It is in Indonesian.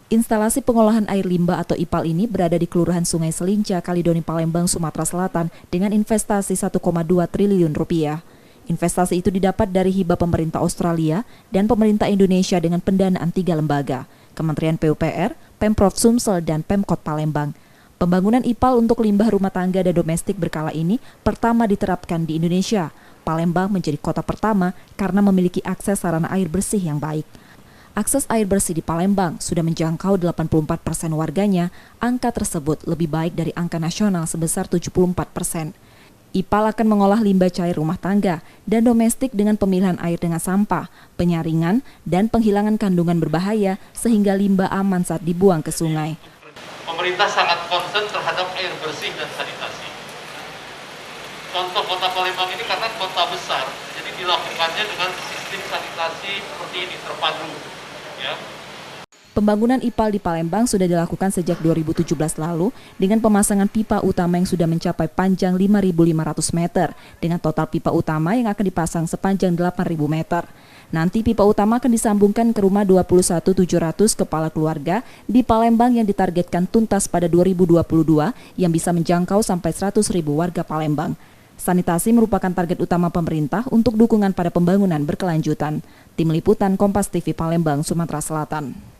Instalasi pengolahan air limbah atau IPAL ini berada di Kelurahan Sungai Selinca, Kalidoni, Palembang, Sumatera Selatan dengan investasi 1,2 triliun rupiah. Investasi itu didapat dari hibah pemerintah Australia dan pemerintah Indonesia dengan pendanaan 3 lembaga, Kementerian PUPR, Pemprov Sumsel, dan Pemkot Palembang. Pembangunan IPAL untuk limbah rumah tangga dan domestik berkala ini pertama diterapkan di Indonesia. Palembang menjadi kota pertama karena memiliki akses sarana air bersih yang baik. Akses air bersih di Palembang sudah menjangkau 84% warganya, angka tersebut lebih baik dari angka nasional sebesar 74%. IPAL akan mengolah limbah cair rumah tangga dan domestik dengan pemilihan air dengan sampah, penyaringan, dan penghilangan kandungan berbahaya sehingga limbah aman saat dibuang ke sungai. Pemerintah sangat concern terhadap air bersih dan sanitasi. Contoh kota Palembang ini karena kota besar, jadi dilakukannya dengan sistem sanitasi seperti ini, terpadu. Ya. Pembangunan IPAL di Palembang sudah dilakukan sejak 2017 lalu dengan pemasangan pipa utama yang sudah mencapai panjang 5.500 meter dengan total pipa utama yang akan dipasang sepanjang 8.000 meter. Nanti pipa utama akan disambungkan ke rumah 21.700 kepala keluarga di Palembang yang ditargetkan tuntas pada 2022 yang bisa menjangkau sampai 100.000 warga Palembang. Sanitasi merupakan target utama pemerintah untuk dukungan pada pembangunan berkelanjutan. Tim Liputan Kompas TV Palembang, Sumatera Selatan.